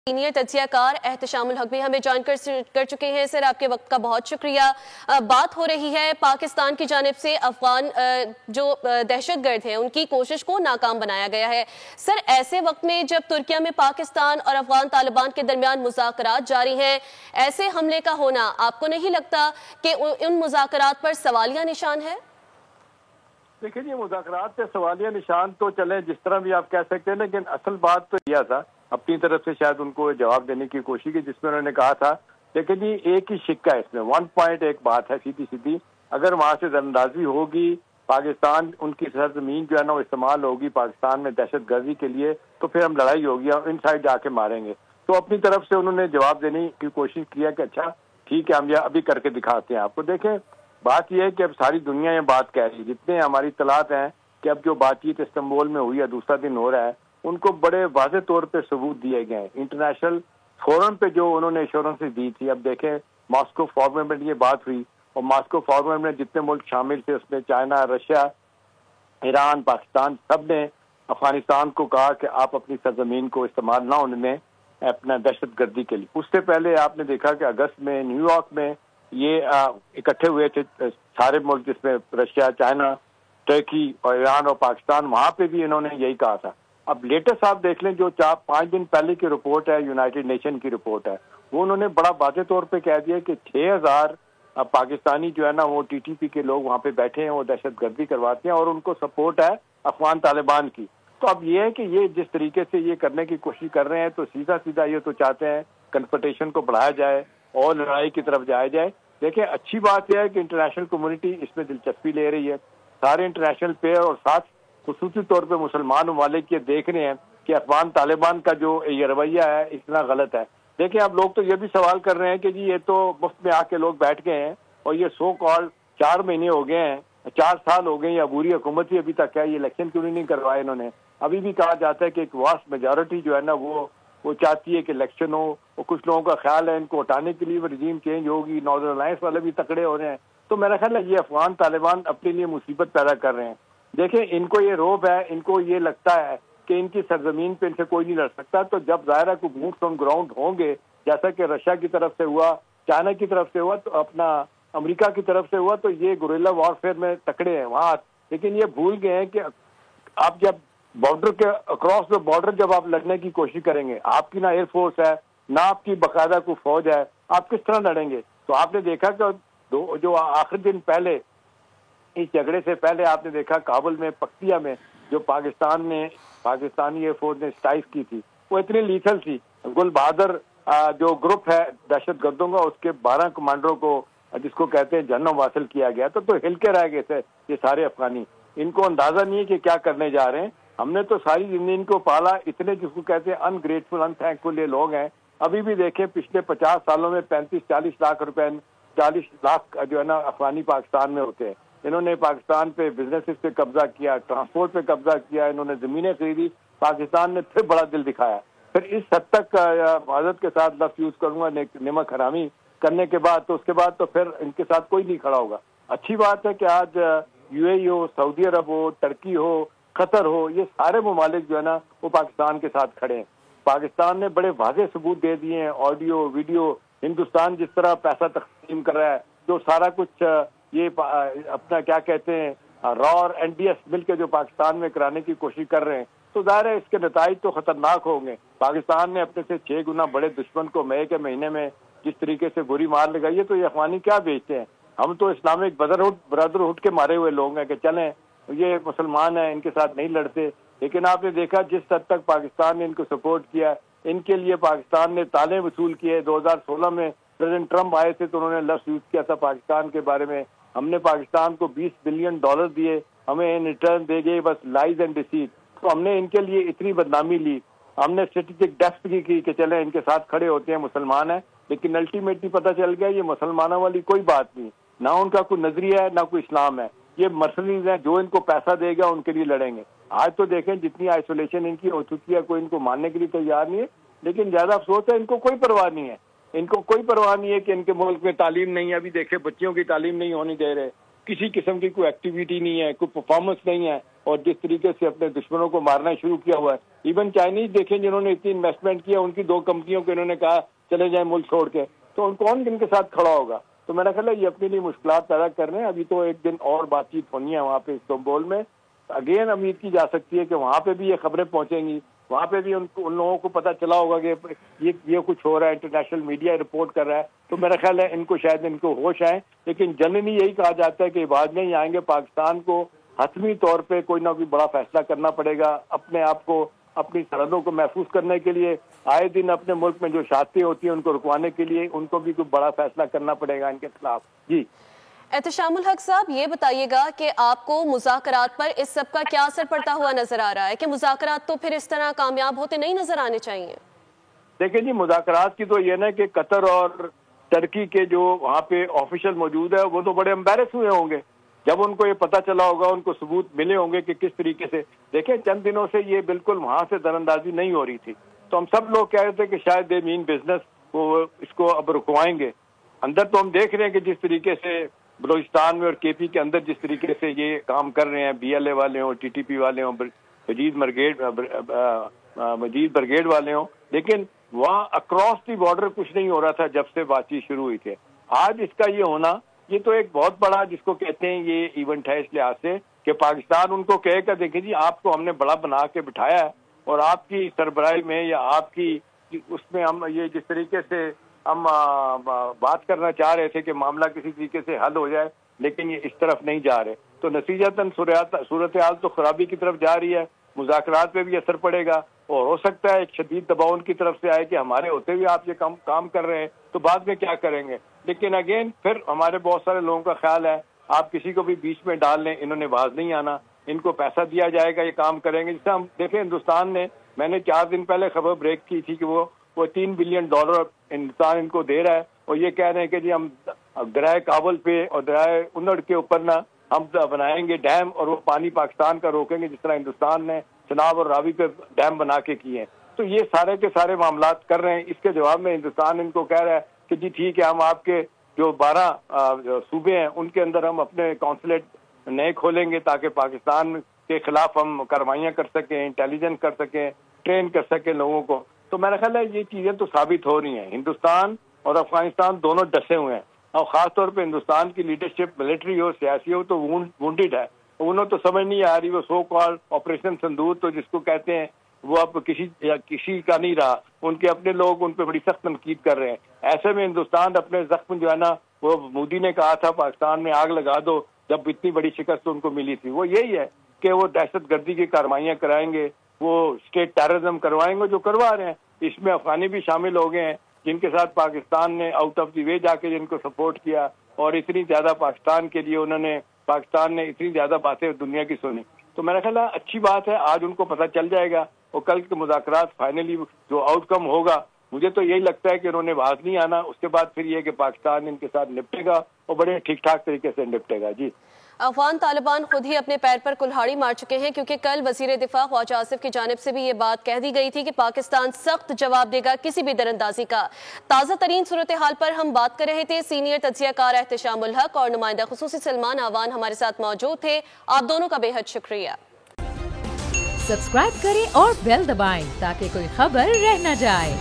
Senior تجزیہ کار احتشام الحق بھی ہمیں جان کر چکے ہیں۔ سر، آپ کے وقت کا بہت شکریہ۔ بات ہو رہی ہے پاکستان کی جانب سے افغان جو دہشت گرد ہیں ان کی کوشش کو ناکام بنایا گیا ہے۔ سر، ایسے وقت میں جب ترکیہ میں پاکستان اور افغان طالبان کے درمیان مذاکرات جاری ہیں، ایسے حملے کا ہونا آپ کو نہیں لگتا کہ ان مذاکرات پر سوالیہ نشان ہے؟ دیکھیں جی، مذاکرات پہ سوالیہ نشان تو چلیں جس طرح بھی آپ کہہ سکتے ہیں، لیکن اصل بات تو یہ تھا، اپنی طرف سے شاید ان کو جواب دینے کی کوشش کی جس میں انہوں نے کہا تھا، لیکن جی ایک ہی شکا ہے اس میں، 1 پوائنٹ ایک بات ہے سیدھی، اگر وہاں سے اندازی ہوگی پاکستان ان کی سرزمین جو ہے نا وہ استعمال ہوگی پاکستان میں دہشت گردی کے لیے، تو پھر ہم لڑائی ہوگی اور ان سائڈ جا کے ماریں گے۔ تو اپنی طرف سے انہوں نے جواب دینے کی کوشش کیا کہ اچھا ٹھیک ہے، ہم یہ ابھی کر کے دکھاتے ہیں آپ کو۔ دیکھیں بات یہ ہے کہ اب ساری دنیا یہ بات کہہ رہی ہے، جتنے ہماری اطلاعات ہیں کہ اب جو بات چیت استنبول میں ہوئی ہے، دوسرا دن ہو رہا ہے، ان کو بڑے واضح طور پہ ثبوت دیے گئے ہیں انٹرنیشنل فورم پہ جو انہوں نے ایشورنس دی تھی۔ اب دیکھیں ماسکو فارم میں یہ بات ہوئی، اور ماسکو فارم میں جتنے ملک شامل تھے اس میں چائنا، رشیا، ایران، پاکستان، سب نے افغانستان کو کہا کہ آپ اپنی سرزمین کو استعمال نہ ہونے دیں اپنا دہشت گردی کے لیے۔ اس سے پہلے آپ نے دیکھا کہ اگست میں نیو یارک میں یہ اکٹھے ہوئے تھے سارے ملک، جس میں رشیا، چائنا، ترکی اور ایران اور پاکستان، وہاں پہ بھی انہوں نے یہی کہا تھا۔ اب لیٹسٹ آپ دیکھ لیں جو 4-5 دن پہلے کی رپورٹ ہے، یونائٹڈ نیشن کی رپورٹ ہے، وہ انہوں نے بڑا واضح طور پہ کہہ دیا کہ 6000 پاکستانی جو ہے نا وہ ٹی ٹی پی کے لوگ وہاں پہ بیٹھے ہیں، وہ دہشت گردی کرواتے ہیں اور ان کو سپورٹ ہے افغان طالبان کی۔ تو اب یہ ہے کہ یہ جس طریقے سے یہ کرنے کی کوشش کر رہے ہیں تو سیدھا یہ تو چاہتے ہیں کنفرنٹیشن کو بڑھایا جائے اور لڑائی کی طرف جایا جائے۔ دیکھیں اچھی بات یہ ہے کہ انٹرنیشنل کمیونٹی اس میں دلچسپی لے رہی ہے، سارے انٹرنیشنل پلیئر، اور ساتھ خصوصی طور پہ مسلمان ممالک یہ دیکھ رہے ہیں کہ افغان طالبان کا جو یہ رویہ ہے اتنا غلط ہے۔ دیکھیں اب لوگ تو یہ بھی سوال کر رہے ہیں کہ جی یہ تو مفت میں آ کے لوگ بیٹھ گئے ہیں اور یہ سو کال 4 مہینے ہو گئے ہیں، 4 سال ہو گئے ہیں، عبوری حکومت ہی ابھی تک ہے، یہ الیکشن کیوں نہیں کروائے انہوں نے؟ ابھی بھی کہا جاتا ہے کہ ایک واسٹ میجورٹی جو ہے نا وہ چاہتی ہے کہ الیکشن ہو، اور کچھ لوگوں کا خیال ہے ان کو ہٹانے کے لیے رجیم چینج ہوگی، ناردرن الائنس والے بھی تکڑے ہو رہے ہیں۔ تو میرا خیال ہے یہ افغان طالبان اپنے لیے مصیبت پیدا کر رہے ہیں۔ دیکھیں ان کو یہ روب ہے، ان کو یہ لگتا ہے کہ ان کی سرزمین پہ ان سے کوئی نہیں لڑ سکتا، تو جب ظاہر ہے کوئی بوٹس آن گراؤنڈ ہوں گے، جیسا کہ رشیا کی طرف سے ہوا، چائنا کی طرف سے ہوا، تو اپنا امریکہ کی طرف سے ہوا، تو یہ گوریلا وارفیئر میں تکڑے ہیں وہاں۔ لیکن یہ بھول گئے ہیں کہ آپ جب بارڈر کے اکراس دا بارڈر جب آپ لڑنے کی کوشش کریں گے، آپ کی نہ ایئر فورس ہے نہ آپ کی باقاعدہ کوئی فوج ہے، آپ کس طرح لڑیں گے؟ تو آپ نے دیکھا کہ جو آخر دن پہلے اس جھگڑے سے پہلے آپ نے دیکھا کابل میں، پکتیا میں، جو پاکستانی ایئر فورس نے اسٹرائک کی تھی، وہ اتنی لیتھل تھی۔ گل بہادر جو گروپ ہے دہشت گردوں کا، اس کے 12 کمانڈروں کو جس کو کہتے ہیں جہنم واصل کیا گیا، تو ہل کے رہ گئے تھے یہ سارے افغانی۔ ان کو اندازہ نہیں ہے کہ کیا کرنے جا رہے ہیں۔ ہم نے تو ساری زندگی ان کو پالا، اتنے جس کو کہتے ہیں ان گریٹفل، ان تھینک فل یہ لوگ ہیں۔ ابھی بھی دیکھیں پچھلے 50 سالوں میں 35-40 لاکھ روپے، 40 لاکھ جو ہے نا افغانی پاکستان میں ہوتے ہیں۔ انہوں نے پاکستان پہ بزنس پہ قبضہ کیا، ٹرانسپورٹ پہ قبضہ کیا، انہوں نے زمینیں خریدی، پاکستان نے پھر بڑا دل دکھایا۔ پھر اس حد تک معذرت کے ساتھ لفظ یوز کروں گا، نمک حرامی کرنے کے بعد تو اس کے بعد تو پھر ان کے ساتھ کوئی نہیں کھڑا ہوگا۔ اچھی بات ہے کہ آج یو اے ای ہو، سعودی عرب ہو، ترکی ہو، قطر ہو، یہ سارے ممالک جو ہے نا وہ پاکستان کے ساتھ کھڑے ہیں۔ پاکستان نے بڑے واضح ثبوت دے دیے ہیں، آڈیو ویڈیو، ہندوستان جس طرح پیسہ تقسیم کر رہا ہے، جو سارا کچھ یہ اپنا کیا کہتے ہیں را اور این ڈی ایس مل کے جو پاکستان میں کرانے کی کوشش کر رہے ہیں، تو ظاہر ہے اس کے نتائج تو خطرناک ہوں گے۔ پاکستان نے اپنے سے 6 گنا بڑے دشمن کو مئی کے مہینے میں جس طریقے سے گولی مار لگائی ہے، تو یہ افغانی کیا بیچتے ہیں؟ ہم تو اسلامک برادرہڈ کے مارے ہوئے لوگ ہیں کہ چلیں یہ مسلمان ہیں ان کے ساتھ نہیں لڑتے۔ لیکن آپ نے دیکھا جس حد تک پاکستان نے ان کو سپورٹ کیا، ان کے لیے پاکستان نے تالے وصول کیے۔ 2016 میں پریزیڈنٹ ٹرمپ آئے تھے تو انہوں نے لفظ یوز کیا تھا پاکستان کے بارے میں، ہم نے پاکستان کو $20 بلین دیے، ہمیں ان ریٹرن دے گئے بس لائز اینڈ ڈیسیٹ۔ تو ہم نے ان کے لیے اتنی بدنامی لی، ہم نے اسٹریٹجک ڈیفٹ کی کہ چلیں ان کے ساتھ کھڑے ہوتے ہیں، مسلمان ہیں، لیکن الٹیمیٹلی پتہ چل گیا یہ مسلمانوں والی کوئی بات نہیں، نہ ان کا کوئی نظریہ ہے نہ کوئی اسلام ہے، یہ مرسنریز ہیں، جو ان کو پیسہ دے گا ان کے لیے لڑیں گے۔ آج تو دیکھیں جتنی آئسولیشن ان کی ہو چکی ہے، کوئی ان کو ماننے کے لیے تیار نہیں ہے، لیکن زیادہ افسوس ہے ان کو کوئی پرواہ نہیں ہے، ان کو کوئی پرواہ نہیں ہے کہ ان کے ملک میں تعلیم نہیں ہے۔ ابھی دیکھیں بچیوں کی تعلیم نہیں ہونے دے رہے، کسی قسم کی کوئی ایکٹیویٹی نہیں ہے، کوئی پرفارمنس نہیں ہے، اور جس طریقے سے اپنے دشمنوں کو مارنا شروع کیا ہوا ہے۔ ایون چائنیز دیکھیں جنہوں نے اتنی انویسٹمنٹ کیا، ان کی 2 کمپنیوں کو انہوں نے کہا چلے جائیں ملک چھوڑ کے، تو ان کون ان کے ساتھ کھڑا ہوگا؟ تو میرا خیال ہے یہ اپنے لیے مشکلات پیدا کر رہے ہیں. ابھی تو ایک دن اور بات چیت ہونی ہے وہاں پہ استنبول میں. اگین امید کی جا سکتی ہے کہ وہاں پہ بھی یہ خبریں پہنچیں گی، وہاں پہ بھی ان لوگوں کو پتہ چلا ہوگا کہ یہ کچھ ہو رہا ہے، انٹرنیشنل میڈیا رپورٹ کر رہا ہے. تو میرا خیال ہے ان کو شاید ان کو ہوش آئیں. لیکن جنرلی یہی کہا جاتا ہے کہ بعد میں ہی آئیں گے. پاکستان کو حتمی طور پہ کوئی نہ کوئی بڑا فیصلہ کرنا پڑے گا اپنے آپ کو، اپنی سرحدوں کو محفوظ کرنے کے لیے. آئے دن اپنے ملک میں جو شادتیں ہوتی ہیں ان کو رکوانے کے لیے ان کو بھی کوئی بڑا فیصلہ کرنا پڑے گا ان کے خلاف. جی احتشام الحق صاحب، یہ بتائیے گا کہ آپ کو مذاکرات پر اس سب کا کیا اثر پڑتا ہوا نظر آ رہا ہے کہ مذاکرات تو پھر اس طرح کامیاب ہوتے نہیں نظر آنے چاہیے؟ دیکھیں جی، مذاکرات کی تو یہ نا کہ قطر اور ترکی کے جو وہاں پہ آفیشل موجود ہے وہ تو بڑے امبیرس ہوئے ہوں گے جب ان کو یہ پتہ چلا ہوگا، ان کو ثبوت ملے ہوں گے کہ کس طریقے سے. دیکھیں چند دنوں سے یہ بالکل وہاں سے در اندازی نہیں ہو رہی تھی، تو ہم سب لوگ کہہ رہے تھے کہ شاید دے مین بزنس وہ اس کو اب رکوائیں گے. اندر تو ہم دیکھ رہے ہیں کہ جس طریقے سے بلوچستان میں اور کے پی کے اندر جس طریقے سے یہ کام کر رہے ہیں، بی ایل اے والے ہوں، ٹی ٹی پی والے ہوں، مجید بریگیڈ والے ہوں، لیکن وہاں اکراس دی بارڈر کچھ نہیں ہو رہا تھا جب سے بات چیت شروع ہوئی تھی. آج اس کا یہ ہونا، یہ تو ایک بہت بڑا جس کو کہتے ہیں یہ ایونٹ ہے اس لحاظ سے کہ پاکستان ان کو کہے گا دیکھیں جی آپ کو ہم نے بڑا بنا کے بٹھایا ہے اور آپ کی سربراہی میں یا آپ کی اس میں ہم یہ جس طریقے سے ہم بات کرنا چاہ رہے تھے کہ معاملہ کسی طریقے سے حل ہو جائے، لیکن یہ اس طرف نہیں جا رہے. تو نتیجتاً صورتحال تو خرابی کی طرف جا رہی ہے. مذاکرات پہ بھی اثر پڑے گا اور ہو سکتا ہے ایک شدید دباؤ ان کی طرف سے آئے کہ ہمارے ہوتے ہوئے آپ یہ کام کر رہے ہیں تو بعد میں کیا کریں گے. لیکن اگین پھر ہمارے بہت سارے لوگوں کا خیال ہے آپ کسی کو بھی بیچ میں ڈال لیں، انہوں نے باز نہیں آنا، ان کو پیسہ دیا جائے گا یہ کام کریں گے. جس سے ہم دیکھیں ہندوستان نے، میں نے 4 دن پہلے خبر بریک کی تھی کہ وہ $3 بلین ہندوستان ان کو دے رہا ہے اور یہ کہہ رہے ہیں کہ جی ہم دریائے کابل پہ اور دریائے انڑ کے اوپر نا ہم بنائیں گے ڈیم اور وہ پانی پاکستان کا روکیں گے جس طرح ہندوستان نے چناب اور راوی پہ ڈیم بنا کے کیے ہیں. تو یہ سارے کے سارے معاملات کر رہے ہیں. اس کے جواب میں ہندوستان ان کو کہہ رہا ہے کہ جی ٹھیک ہے ہم آپ کے جو 12 صوبے ہیں ان کے اندر ہم اپنے کونسلیٹ نئے کھولیں گے تاکہ پاکستان کے خلاف ہم کارروائیاں کر سکیں، انٹیلیجنس کر سکیں، ٹرین کر سکیں لوگوں کو. تو میرا خیال ہے یہ چیزیں تو ثابت ہو رہی ہیں. ہندوستان اور افغانستان دونوں ڈسے ہوئے ہیں اور خاص طور پہ ہندوستان کی لیڈرشپ ملٹری ہو سیاسی ہو تو وونڈیڈ ہے. انہوں تو سمجھ نہیں آ رہی وہ سو کال آپریشن سندور تو جس کو کہتے ہیں وہ اب کسی کا نہیں رہا. ان کے اپنے لوگ ان پہ بڑی سخت تنقید کر رہے ہیں. ایسے میں ہندوستان اپنے زخم جو ہے نا، وہ مودی نے کہا تھا پاکستان میں آگ لگا دو جب اتنی بڑی شکست ان کو ملی تھی، وہ یہی ہے کہ وہ دہشت گردی کی کارروائیاں کرائیں گے، وہ اسٹیٹ ٹیررزم کروائیں گے جو کروا رہے ہیں. اس میں افغانی بھی شامل ہو گئے ہیں جن کے ساتھ پاکستان نے آؤٹ آف دی وے جا کے جن کو سپورٹ کیا اور اتنی زیادہ پاکستان کے لیے پاکستان نے اتنی زیادہ باتیں دنیا کی سنی. تو میرا خیال ہے اچھی بات ہے، آج ان کو پتہ چل جائے گا اور کل کے مذاکرات فائنلی جو آؤٹ کم ہوگا مجھے تو یہی لگتا ہے کہ انہوں نے باز نہیں آنا. اس کے بعد پھر یہ کہ پاکستان ان کے ساتھ نپٹے گا اور بڑے ٹھیک ٹھاک طریقے سے نپٹے گا. جی افغان طالبان خود ہی اپنے پیر پر کلہاڑی مار چکے ہیں کیونکہ کل وزیر دفاع خواجہ آصف کی جانب سے بھی یہ بات کہہ دی گئی تھی کہ پاکستان سخت جواب دے گا کسی بھی در اندازی کا. تازہ ترین صورتحال پر ہم بات کر رہے تھے. سینئر تجزیہ کار احتشام الحق اور نمائندہ خصوصی سلمان آوان ہمارے ساتھ موجود تھے. آپ دونوں کا بے حد شکریہ. سبسکرائب کریں اور بیل دبائیں تاکہ کوئی خبر رہ نہ جائے.